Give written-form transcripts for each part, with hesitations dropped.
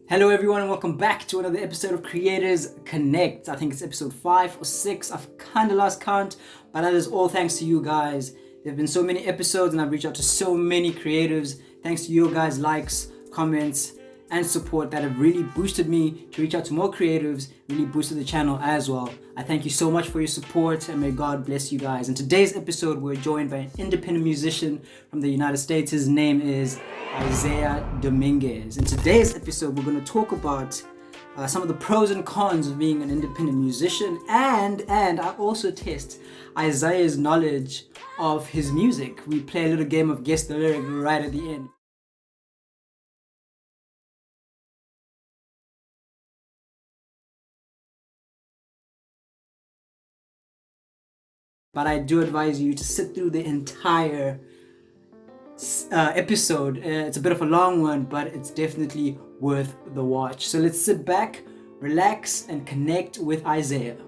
Hello everyone and welcome back to another episode of Creators Connect. I think it's episode 5 or 6. I've kind of lost count, but that is all thanks to you guys. There have been so many episodes and I've reached out to so many creatives. Thanks to you guys' likes, comments, and support that have really boosted me to reach out to more creatives, really boosted the channel as well. I thank you so much for your support and may God bless you guys. In today's episode, we're joined by an independent musician from the United States. His name is Isaiah Dominguez. In today's episode, we're going to talk about some of the pros and cons of being an independent musician, and I also test Isaiah's knowledge of his music. We play a little game of guess the lyric right at the end. But I do advise you to sit through the entire episode. It's a bit of a long one, but it's definitely worth the watch. So let's sit back, relax, and connect with Isaiah.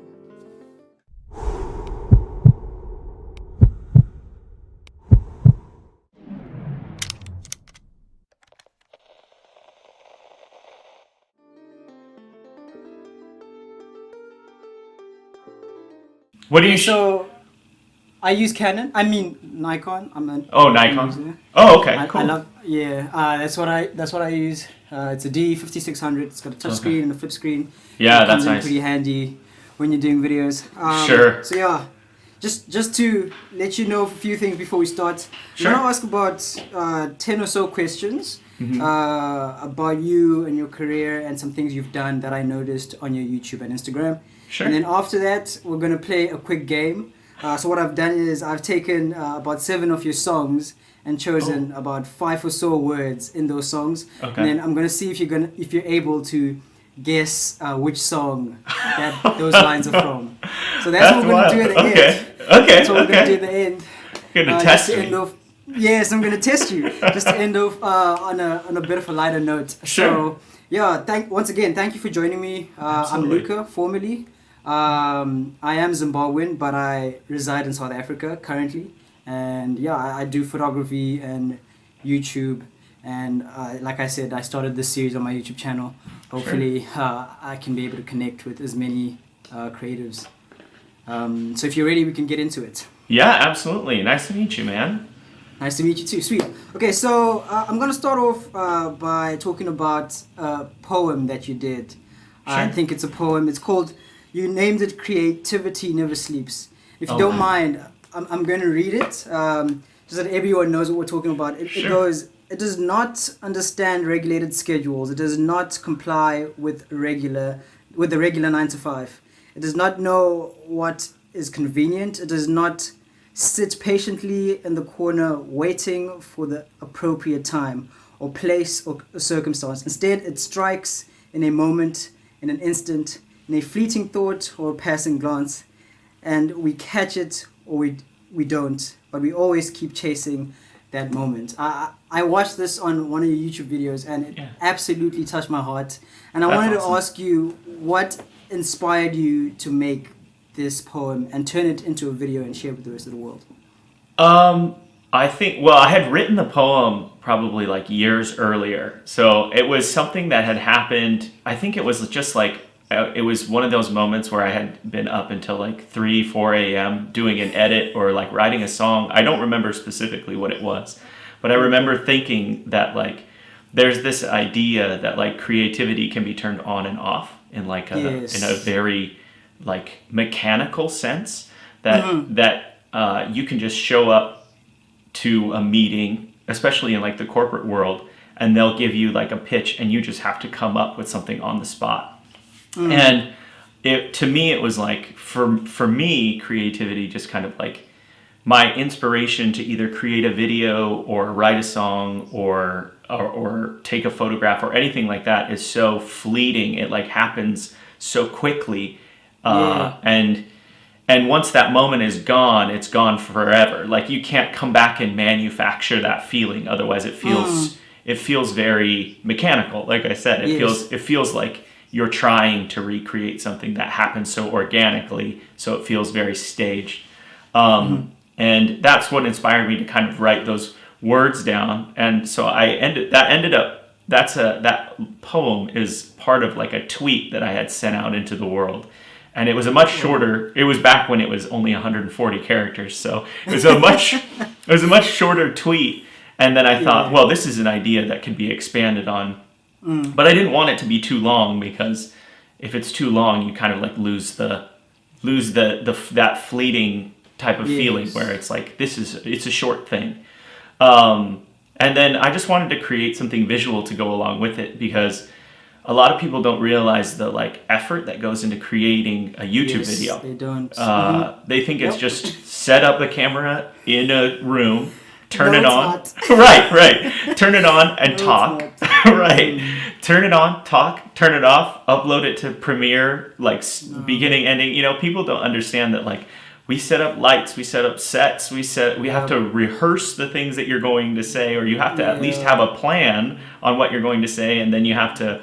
What do you So I use Canon. I mean Nikon. I'm an Nikon. user. Oh, okay, cool. I love. Yeah, that's what I use. It's a D5600. It's got a touch screen and a flip screen. Yeah, It comes that's in nice. pretty handy when you're doing videos. Sure. So yeah, just to let you know a few things before we start. Sure. I'm gonna ask about 10 or so questions Mm-hmm. about you and your career and some things you've done that I noticed on your YouTube and Instagram. Sure. And then after that, we're gonna play a quick game. So what I've done is I've taken about 7 of your songs and chosen about 5 or so words in those songs. Okay. And then I'm gonna see if you're able to guess which song that those lines are from. So that's what we're gonna do at the end. Okay. That's what we're gonna do at the end. You're gonna Just test to me. end off. Yes, I'm gonna test you. Just to end off on a bit of a lighter note. Sure. So yeah, once again, thank you for joining me. I'm Absolutely. Luca, formerly. I am Zimbabwean, but I reside in South Africa currently. And yeah, I do photography and YouTube. And like I said, I started this series on my YouTube channel. Hopefully, I can be able to connect with as many creatives. So if you're ready, we can get into it. Yeah, absolutely. Nice to meet you, man. Nice to meet you too. Sweet. Okay, so I'm going to start off by talking about a poem that you did. I Sure. think it's a poem. It's called, you named it Creativity Never Sleeps. If you Oh, don't wow. mind, I'm going to read it just that everyone knows what we're talking about. It Sure. goes, it does not understand regulated schedules. It does not comply with the regular 9 to 5. It does not know what is convenient. It does not sit patiently in the corner waiting for the appropriate time or place or circumstance. Instead, it strikes in a moment, in an instant, in a fleeting thought or a passing glance, and we catch it or we don't, but we always keep chasing that moment. I watched this on one of your YouTube videos and it Yeah. absolutely touched my heart. And I That's wanted awesome. to ask you, what inspired you to make this poem and turn it into a video and share it with the rest of the world? I think, well, I had written the poem probably like years earlier. So it was something that had happened. I think it was just like, it was one of those moments where I had been up until like 3, 4 a.m. doing an edit or like writing a song. I don't remember specifically what it was, but I remember thinking that like, there's this idea that like creativity can be turned on and off in like Yes. in a very like mechanical sense that you can just show up to a meeting, especially in like the corporate world, and they'll give you like a pitch and you just have to come up with something on the spot. And to me it was like, for me, creativity just kind of like my inspiration to either create a video or write a song or take a photograph or anything like that is so fleeting. It like happens so quickly. And once that moment is gone, it's gone forever. Like you can't come back and manufacture that feeling. Otherwise it feels very mechanical. Like I said, it feels like you're trying to recreate something that happened so organically. So it feels very staged. And that's what inspired me to kind of write those words down. And so that that poem is part of like a tweet that I had sent out into the world. And it was a much shorter, it was back when it was only 140 characters. So it was a much shorter tweet. And then I thought, well, this is an idea that can be expanded on. But I didn't want it to be too long, because if it's too long, you kind of like lose that fleeting type of feeling where it's like, it's a short thing. And then I just wanted to create something visual to go along with it, because a lot of people don't realize the like effort that goes into creating a YouTube video. They don't. They think it's just set up a camera in a room, turn No, it it's on. not. Right. Turn it on and No, it's talk. Right. Turn it on, talk, turn it off, upload it to Premiere, like beginning, ending. You know, people don't understand that like we set up lights, we set up sets, we have to rehearse the things that you're going to say, or you have to at least have a plan on what you're going to say, and then you have to,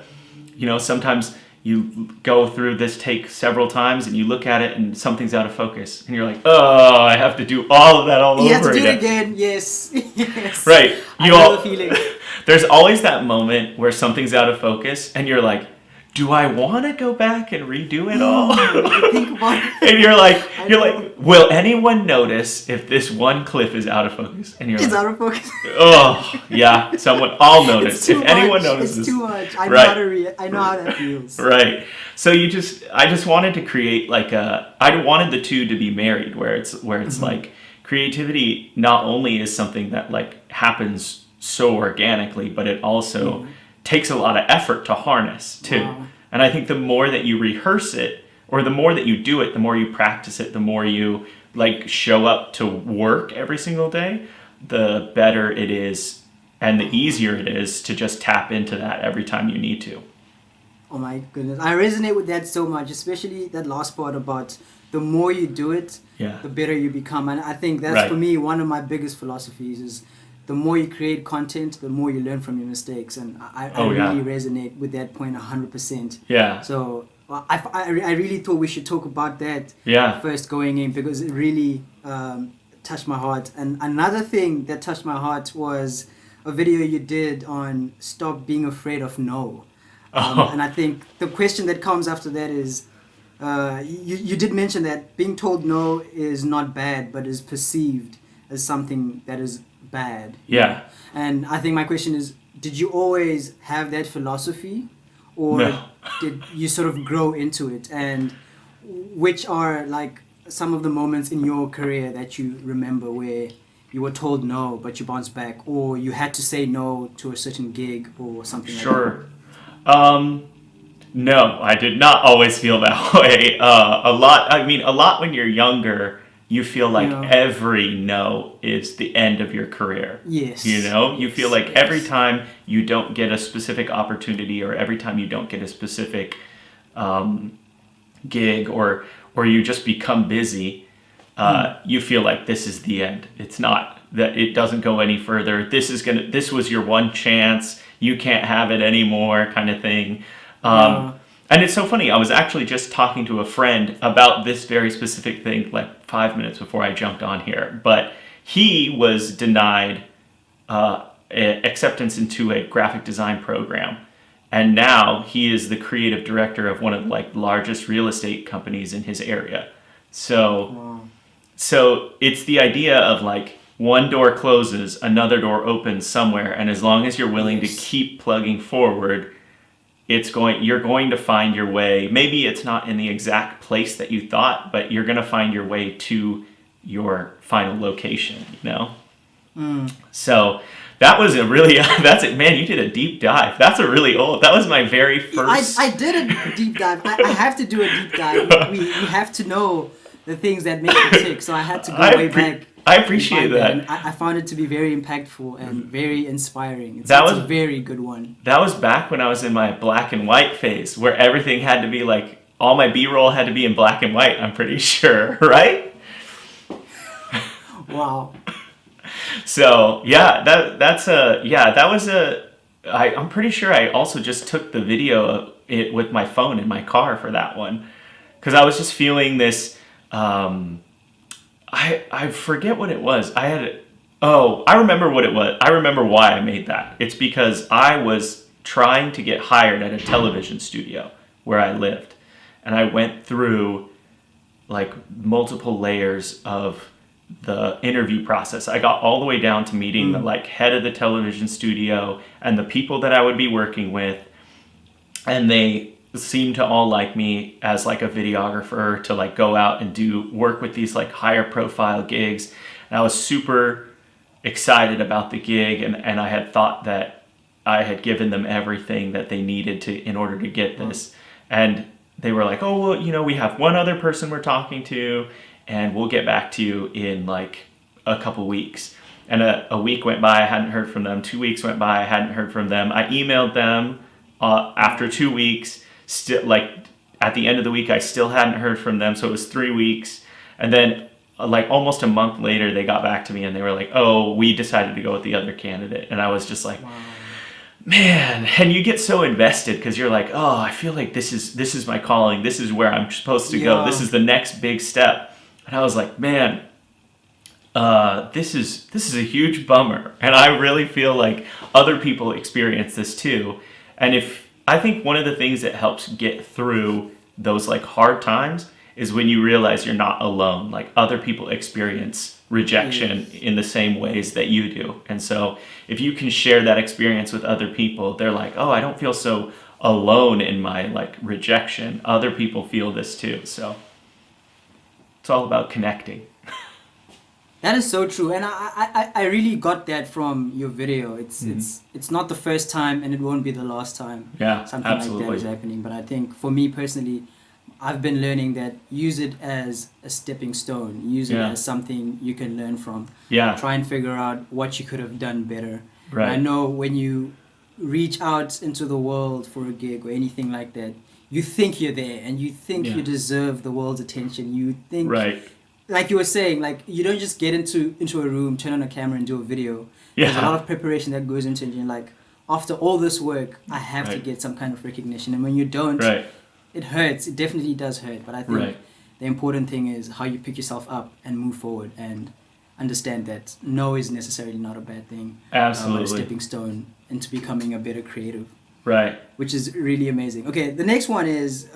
you know, sometimes you go through this take several times and you look at it and something's out of focus and you're like, oh, I have to do all of that all over again. You have to do it again, yes. Yes. Right. I know the feeling. There's always that moment where something's out of focus and you're like, do I want to go back and redo it all? Think about it. And you're like, will anyone notice if this one clip is out of focus? And you're It's like, out of focus. oh, yeah, I'll notice. It's too If anyone much. notices. It's too much. I know Right. how to I know how that feels. Right. So I just wanted to create like I wanted the two to be married, where it's like creativity not only is something that like happens so organically, but it also takes a lot of effort to harness too. Wow. And I think the more that you rehearse it, or the more that you do it, the more you practice it, the more you like show up to work every single day, the better it is and the easier it is to just tap into that every time you need to. Oh my goodness. I resonate with that so much, especially that last part about the more you do it, the better you become. And I think that's for me one of my biggest philosophies is the more you create content, the more you learn from your mistakes. And I really resonate with that point 100%. Yeah. So I really thought we should talk about that first going in, because it really touched my heart. And another thing that touched my heart was a video you did on stop being afraid of no. And I think the question that comes after that is, you did mention that being told no is not bad, but is perceived as something that is bad. Yeah. And I think my question is, did you always have that philosophy, or did you sort of grow into it? And which are like some of the moments in your career that you remember where you were told no, but you bounced back, or you had to say no to a certain gig or something like that? Sure. No, I did not always feel that way. A lot when you're younger, you feel like every no is the end of your career. Yes. You know, you feel like every time you don't get a specific opportunity, or every time you don't get a specific gig, or you just become busy, you feel like this is the end. It's not, that it doesn't go any further. This was your one chance. You can't have it anymore, kind of thing. And it's so funny. I was actually just talking to a friend about this very specific thing like 5 minutes before I jumped on here. But he was denied acceptance into a graphic design program. And now he is the creative director of one of the like largest real estate companies in his area. So it's the idea of like one door closes, another door opens somewhere. And as long as you're willing to keep plugging forward, you're going to find your way. Maybe it's not in the exact place that you thought, but you're going to find your way to your final location, you know? So that was that's it, man, you did a deep dive. That was my very first. I did a deep dive. I have to do a deep dive. We have to know the things that make it tick. So I had to go way back. I appreciate that. And I found it to be very impactful and very inspiring. It's a very good one. That was back when I was in my black and white phase, where everything had to be like, all my B-roll had to be in black and white, I'm pretty sure, right? Wow. So, I'm pretty sure I also just took the video of it with my phone in my car for that one. Because I was just feeling this, I forget what it was. I remember what it was. I remember why I made that. It's because I was trying to get hired at a television studio where I lived. And I went through like multiple layers of the interview process. I got all the way down to meeting the like head of the television studio and the people that I would be working with. And they seemed to all like me as like a videographer to like go out and do work with these like higher profile gigs. And I was super excited about the gig, and I had thought that I had given them everything that they needed to in order to get this. And they were like, oh, well, you know, we have one other person we're talking to, and we'll get back to you in like a couple weeks. And a week went by, I hadn't heard from them. 2 weeks went by, I hadn't heard from them. I emailed them after 2 weeks. Still, like at the end of the week, I still hadn't heard from them. So it was 3 weeks. And then like almost a month later, they got back to me and they were like, oh, we decided to go with the other candidate. And I was just like, wow. Man, and you get so invested because you're like, oh, I feel like this is my calling. This is where I'm supposed to go. This is the next big step. And I was like, man, this is a huge bummer. And I really feel like other people experience this too. And I think one of the things that helps get through those like hard times is when you realize you're not alone. Like other people experience rejection in the same ways that you do. And so if you can share that experience with other people, they're like, oh, I don't feel so alone in my like rejection. Other people feel this too. So it's all about connecting. That is so true, and I really got that from your video. It's not the first time, and it won't be the last time something absolutely. like that is happening. But I think for me personally, I've been learning that use it as a stepping stone. Use it as something you can learn from. Yeah. Try and figure out what you could have done better. Right. I know when you reach out into the world for a gig or anything like that, you think you're there and you think you deserve the world's attention. You think, like you were saying, like you don't just get into a room, turn on a camera and do a video. There's a lot of preparation that goes into it. And you're like, after all this work, I have to get some kind of recognition. And when you don't, it hurts. It definitely does hurt. But I think the important thing is how you pick yourself up and move forward and understand that no is necessarily not a bad thing. Absolutely. A stepping stone into becoming a better creative. Right. Which is really amazing. Okay, the next one is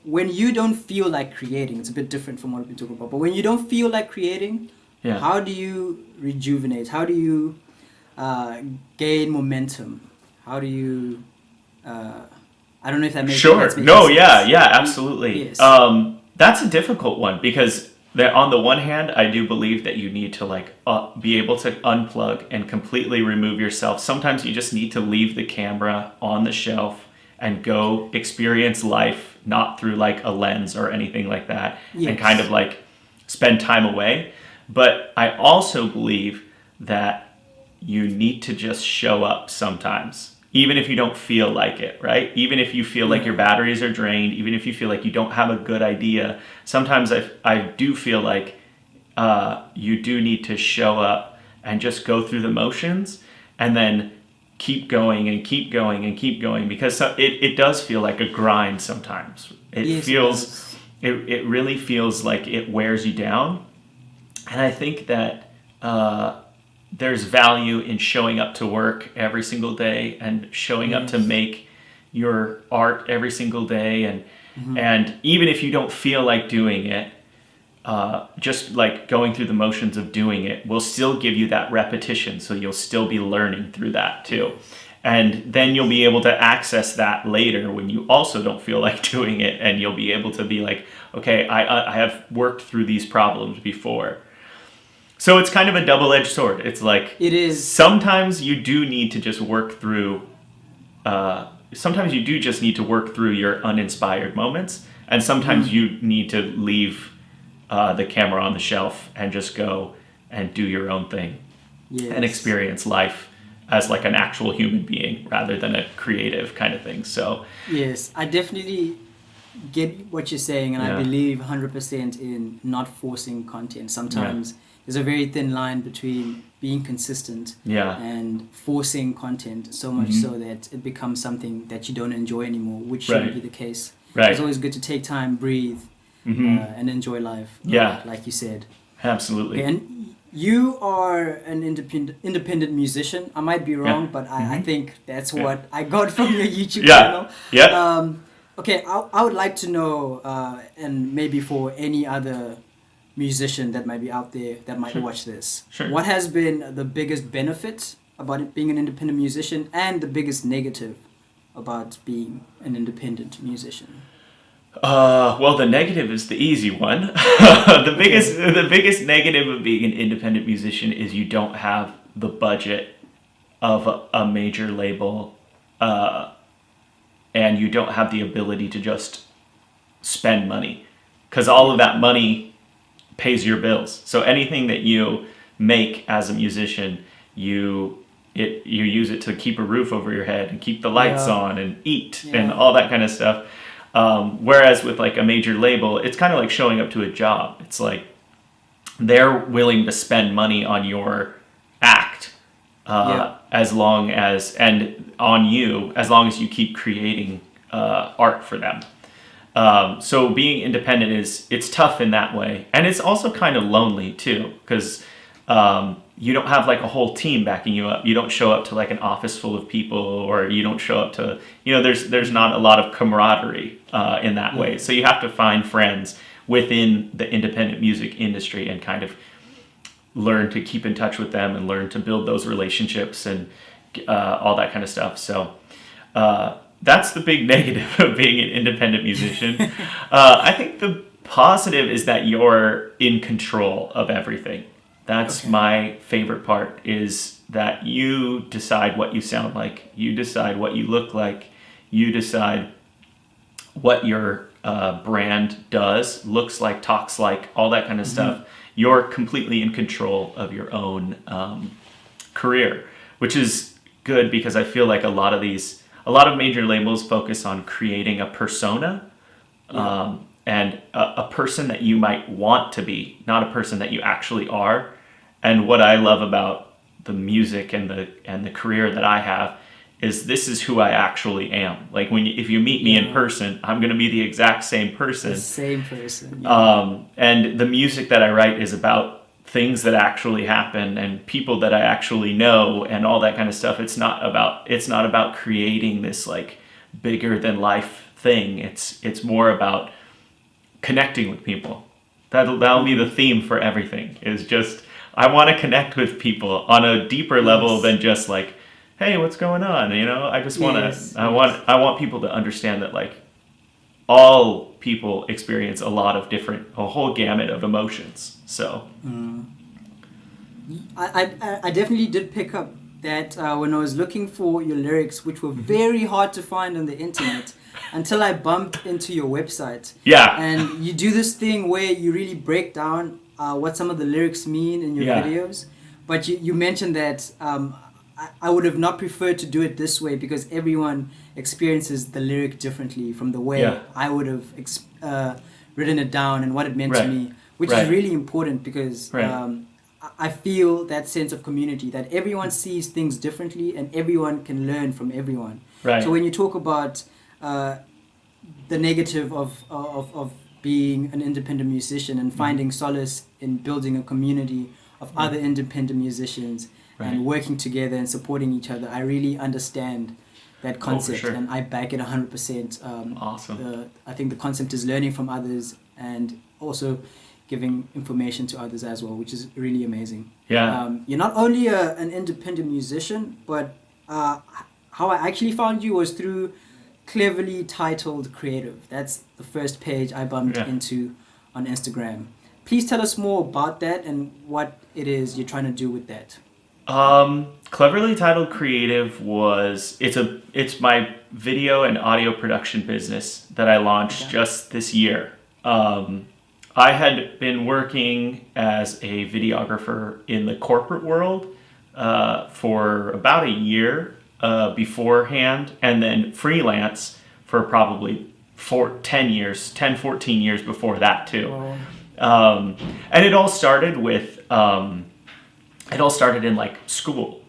when you don't feel like creating. It's a bit different from what we've been talking about. But when you don't feel like creating, how do you rejuvenate? How do you gain momentum? How do you... I don't know if that makes sense. Sure. No, absolutely. Yes. That's a difficult one because on the one hand, I do believe that you need to like be able to unplug and completely remove yourself. Sometimes you just need to leave the camera on the shelf and go experience life, not through like a lens or anything like that, and kind of like spend time away. But I also believe that you need to just show up sometimes. Even if you don't feel like it, right? Even if you feel like your batteries are drained, even if you feel like you don't have a good idea, sometimes I do feel like you do need to show up and just go through the motions and then keep going and keep going and keep going because it does feel like a grind sometimes. It really feels like it wears you down. And I think that there's value in showing up to work every single day and showing up to make your art every single day. And even if you don't feel like doing it, just like going through the motions of doing it will still give you that repetition. So you'll still be learning through that too. And then you'll be able to access that later when you also don't feel like doing it. And you'll be able to be like, okay, I have worked through these problems before. So it's kind of a double-edged sword. It's like it is. Sometimes you do need to just work through. Sometimes you do just need to work through your uninspired moments, and sometimes you need to leave the camera on the shelf and just go and do your own thing and experience life as like an actual human being rather than a creative kind of thing. So yes, I definitely get what you're saying, and I believe 100% in not forcing content. Sometimes. There's a very thin line between being consistent and forcing content so much so that it becomes something that you don't enjoy anymore, which shouldn't be the case. It's always good to take time, breathe, and enjoy life, like you said. Absolutely. And You are an independent musician. I might be wrong, Yeah. but I Hmm. think that's Yeah. what I got from your YouTube Yeah. channel. Yeah. Okay, I would like to know, and maybe for any other musician that might be out there that might Sure. watch this, Sure. what has been the biggest benefit about it being an independent musician and the biggest negative about being an independent musician? Well, the negative is the easy one. The biggest negative of being an independent musician is you don't have the budget of a major label, and you don't have the ability to just spend money, because all of that money pays your bills. So anything that you make as a musician, you use it to keep a roof over your head and keep the lights Yeah. on and eat and Yeah. all that kind of stuff. Whereas with like a major label, it's kind of like showing up to a job. It's like they're willing to spend money on your act, Yeah. as long as and on you as long as you keep creating art for them. So being independent it's tough in that way, and it's also kind of lonely too, because you don't have like a whole team backing you up. You don't show up to like an office full of people, or you don't show up to there's not a lot of camaraderie in that way. So you have to find friends within the independent music industry and kind of learn to keep in touch with them and learn to build those relationships and all that kind of stuff. So that's the big negative of being an independent musician. I think the positive is that you're in control of everything. That's Okay. my favorite part, is that you decide what you sound like, you decide what you look like, you decide what your brand does, looks like, talks like, all that kind of stuff. You're completely in control of your own career, which is good, because I feel like a lot of major labels focus on creating a persona, and a person that you might want to be, not a person that you actually are. And what I love about the music and the career that I have is this is who I actually am. Like if you meet me in person, I'm going to be the exact same person. The same person. Yeah. And the music that I write is about things that actually happen and people that I actually know and all that kind of stuff. It's not about creating this like bigger than life thing. It's more about connecting with people. That'll be the theme for everything. Is just I want to connect with people on a deeper level than just like, hey, what's going on? I just want to. I want people to understand that like all people experience a whole gamut of emotions. So I definitely did pick up that when I was looking for your lyrics, which were very hard to find on the internet, until I bumped into your website. Yeah. And you do this thing where you really break down what some of the lyrics mean in your videos. But you mentioned that I would have not preferred to do it this way, because everyone experiences the lyric differently from the way I would have written it down and what it meant to me, which is really important, because I feel that sense of community, that everyone sees things differently and everyone can learn from everyone. Right. So when you talk about the negative of being an independent musician and finding solace in building a community of other independent musicians and working together and supporting each other, I really understand that concept, and I back it 100%. Awesome. I think the concept is learning from others and also giving information to others as well, which is really amazing. Yeah. You're not only an independent musician, but how I actually found you was through Cleverly Titled Creative. That's the first page I bumped into on Instagram. Please tell us more about that and what it is you're trying to do with that. Cleverly Titled Creative it's my video and audio production business that I launched just this year. I had been working as a videographer in the corporate world for about a year beforehand, and then freelance for probably 14 years before that too. And it all started in like school,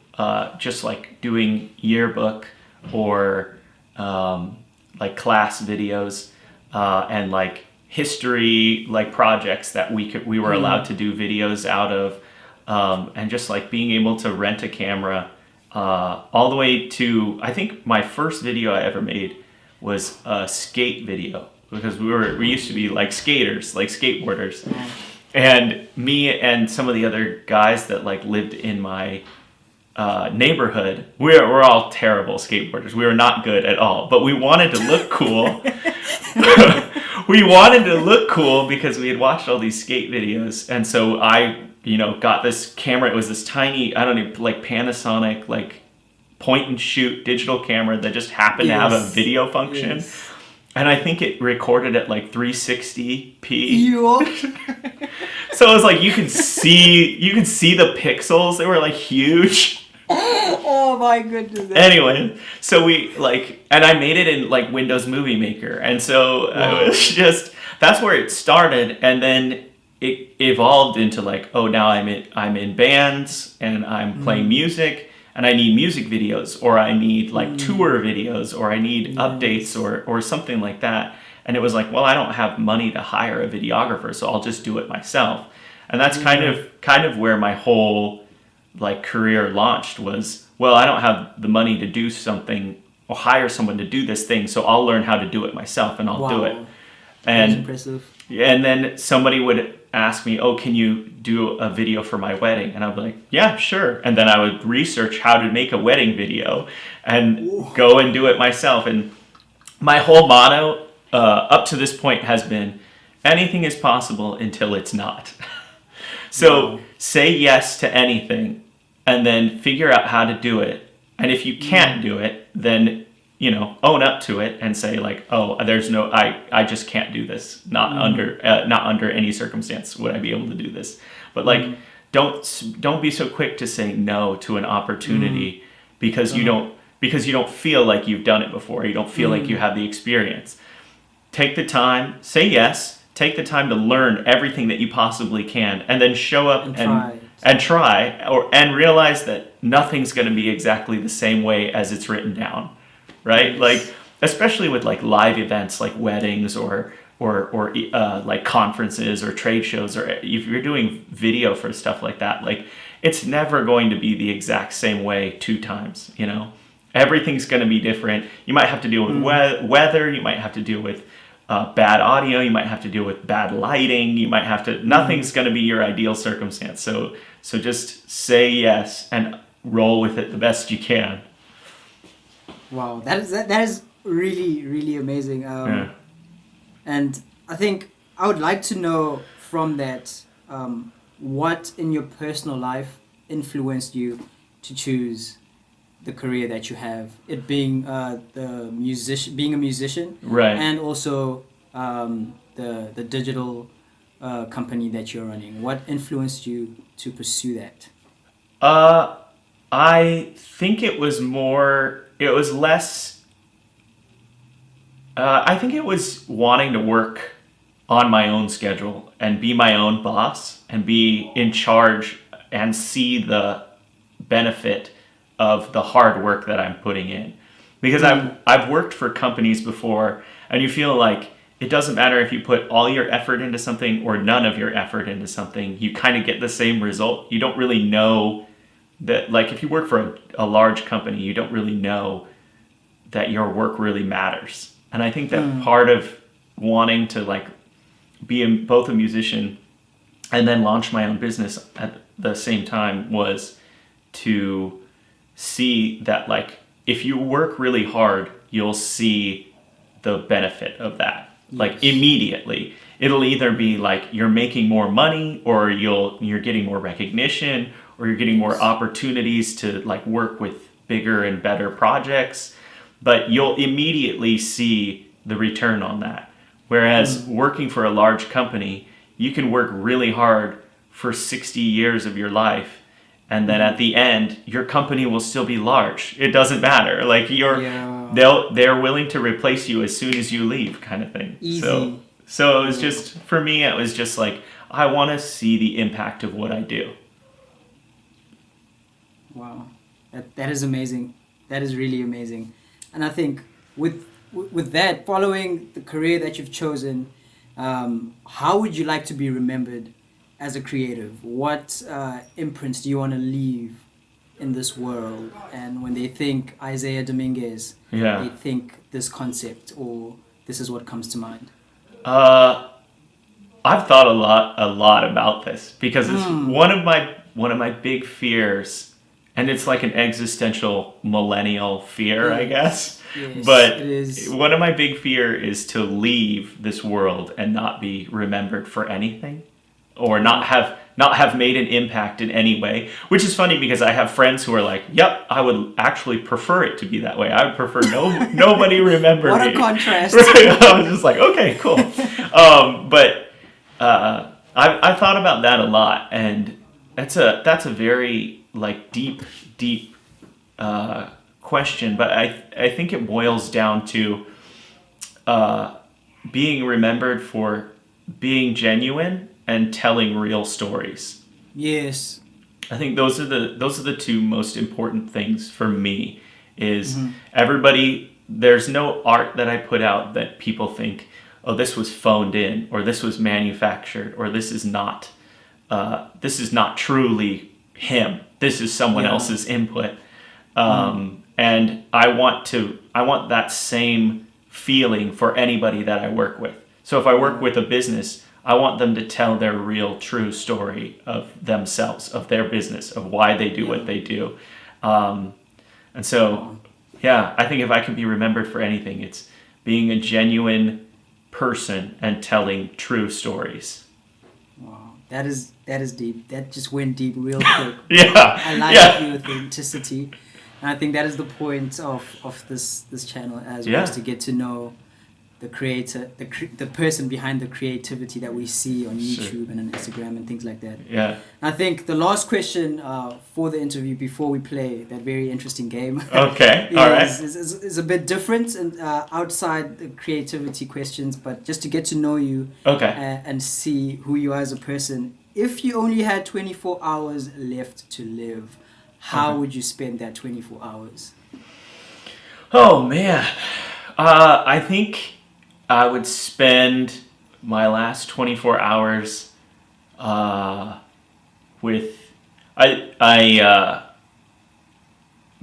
just like doing yearbook or like class videos and like history like projects that we were allowed to do videos out of. and just like being able to rent a camera, all the way to, I think my first video I ever made was a skate video, because we used to be like skaters, like skateboarders. And me and some of the other guys that like lived in my neighborhood, we're all terrible skateboarders. We were not good at all, but we wanted to look cool. We wanted to look cool because we had watched all these skate videos. And so I, got this camera. It was this tiny, I don't know, like Panasonic, like point and shoot digital camera that just happened to have a video function. Yes. And I think it recorded at like 360p. You. So it was like you could see the pixels. They were like huge. Oh my goodness. Anyway, so we and I made it in like Windows Movie Maker, and so it was just, that's where it started, and then it evolved into like, oh, now I'm in bands and I'm playing music, and I need music videos, or I need like tour videos, or I need updates, or something like that. And it was like, well, I don't have money to hire a videographer, so I'll just do it myself. And that's kind of where my whole like career launched was, well, I don't have the money to do something or hire someone to do this thing, so I'll learn how to do it myself, and I'll do it. And that's impressive. And then somebody would ask me, oh, can you do a video for my wedding? And I'd be like, yeah, sure. And then I would research how to make a wedding video and go and do it myself. And my whole motto up to this point has been, anything is possible until it's not. So say yes to anything, and then figure out how to do it. And if you can't do it, then own up to it and say like, oh, there's no, I just can't do this. Not under any circumstance would I be able to do this. But like, don't be so quick to say no to an opportunity because you don't feel like you've done it before. You don't feel like you have the experience. Take the time, say yes. Take the time to learn everything that you possibly can, and then show up and try, and realize that nothing's going to be exactly the same way as it's written down. Right? Like, especially with like live events like weddings or like conferences or trade shows, or if you're doing video for stuff like that, like it's never going to be the exact same way 2 times, Everything's going to be different. You might have to deal with weather, you might have to deal with bad audio, you might have to deal with bad lighting, you might have to, nothing's going to be your ideal circumstance. So just say yes and roll with it the best you can. Wow, that is really, really amazing. And I think I would like to know from that, what in your personal life influenced you to choose the career that you have? It being being a musician, right? And also the digital company that you're running. What influenced you to pursue that? I think it was less, I think it was wanting to work on my own schedule and be my own boss and be in charge and see the benefit of the hard work that I'm putting in. Because I've worked for companies before, and you feel like it doesn't matter if you put all your effort into something or none of your effort into something, you kind of get the same result. You don't really know that, like if you work for a large company, you don't really know that your work really matters. And I think that part of wanting to like be both a musician and then launch my own business at the same time was to see that like if you work really hard, you'll see the benefit of that. Yes. Like immediately. It'll either be like you're making more money, or you're getting more recognition, or you're getting more opportunities to like work with bigger and better projects, but you'll immediately see the return on that. Whereas working for a large company, you can work really hard for 60 years of your life, and then at the end, your company will still be large. It doesn't matter. Like they're willing to replace you as soon as you leave, kind of thing. Easy. So it was just, for me, it was just like, I want to see the impact of what I do. Wow, that is amazing. That is really amazing. And I think with that, following the career that you've chosen, how would you like to be remembered as a creative? What imprints do you want to leave in this world? And when they think Isaiah Dominguez, they think this concept, or this is what comes to mind. I've thought a lot about this because it's one of my big fears, and it's like an existential millennial fear, I guess. Yes, but it is. One of my big fear is to leave this world and not be remembered for anything, or not have made an impact in any way. Which is funny because I have friends who are like, "Yep, I would actually prefer it to be that way. I would prefer nobody remember What me." a contrast! Right? I was just like, "Okay, cool," but. I've thought about that a lot, and that's a very like deep question. But I think it boils down to being remembered for being genuine and telling real stories. Yes. I think those are the two most important things for me. Is everybody, there's no art that I put out that people think, oh, this was phoned in, or this was manufactured, or this is not truly him. This is someone else's input. And I want that same feeling for anybody that I work with. So if I work with a business, I want them to tell their real, true story of themselves, of their business, of why they do what they do. And so, I think if I can be remembered for anything, it's being a genuine person and telling true stories. Wow, that is deep. That just went deep real quick. I like the authenticity, and I think that is the point of this channel as well, is to get to know the creator, the person behind the creativity that we see on YouTube and on Instagram and things like that. Yeah. I think the last question for the interview before we play that very interesting game. Okay. All right. is a bit different and outside the creativity questions, but just to get to know you. Okay. And see who you are as a person. If you only had 24 hours left to live, how would you spend that 24 hours? Oh man, I think I would spend my last 24 hours with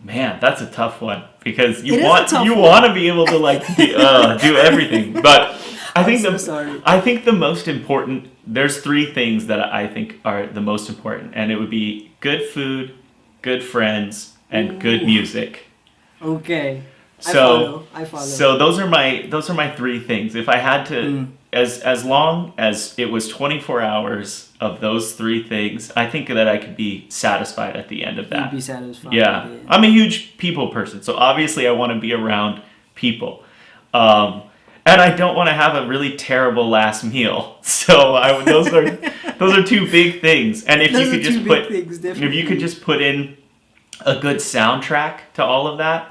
man, that's a tough one because you want to be able to like do everything, but I think the most important, there's three things that I think are the most important, and it would be good food, good friends, and good music. Okay. So I follow. So those are my three things. If I had to, as long as it was 24 hours of those three things, I think that I could be satisfied at the end of that. You'd be satisfied. Yeah. I'm a huge people person, so obviously I want to be around people. And I don't want to have a really terrible last meal. So those are two big things. And if you could just put in a good soundtrack to all of that,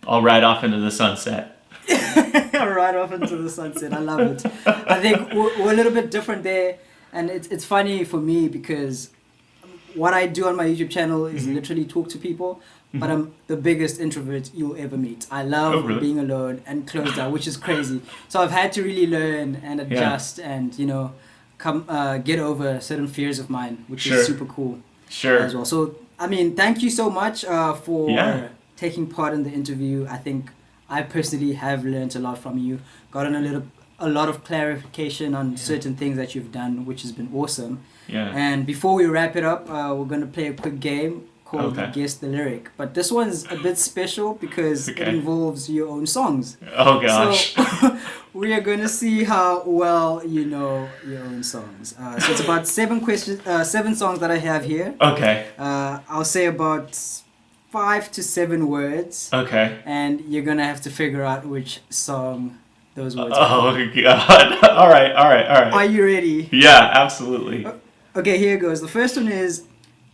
I'll ride off into the sunset. Right off into the sunset. I love it. I think we're a little bit different there, and it's funny for me because what I do on my YouTube channel is literally talk to people, but I'm the biggest introvert you'll ever meet. I love being alone and closed down, which is crazy. So I've had to really learn and adjust and come get over certain fears of mine, which is super cool. Sure. As well. So I mean, thank you so much for taking part in the interview. I think I personally have learned a lot from you, gotten a lot of clarification on certain things that you've done, which has been awesome. Yeah. And before we wrap it up, we're going to play a quick game called Guess the Lyric. But this one's a bit special because it involves your own songs. Oh gosh. So we are going to see how well you know your own songs. So it's about 7 songs that I have here. Okay. I'll say about 5 to 7 words. Okay. And you're going to have to figure out which song those words are. Oh god. All right. Are you ready? Yeah, absolutely. Okay, here goes. The first one is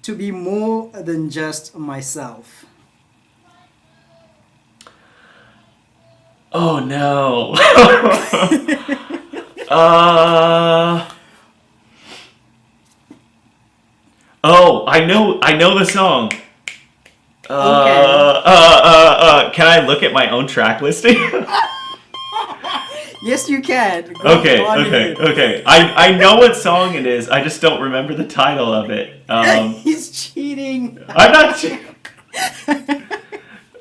to be more than just myself. Oh no. Oh, I know the song. Okay. Can I look at my own track listing? Yes, you can. Go on ahead. Okay. I know what song it is. I just don't remember the title of it. He's cheating. I'm not cheating.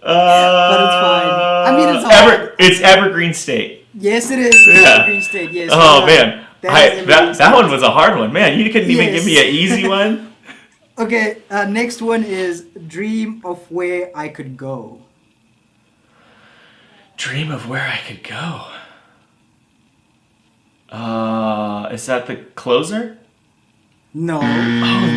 But it's fine. I mean, it's hard. It's Evergreen State. Yes, it is. Yeah. Evergreen State. Yes. Oh man, That that one was a hard one. Man, you couldn't even give me an Yes. easy one. Okay. Next one is dream of where I could go. Dream of where I could go. Is that the closer? No. Oh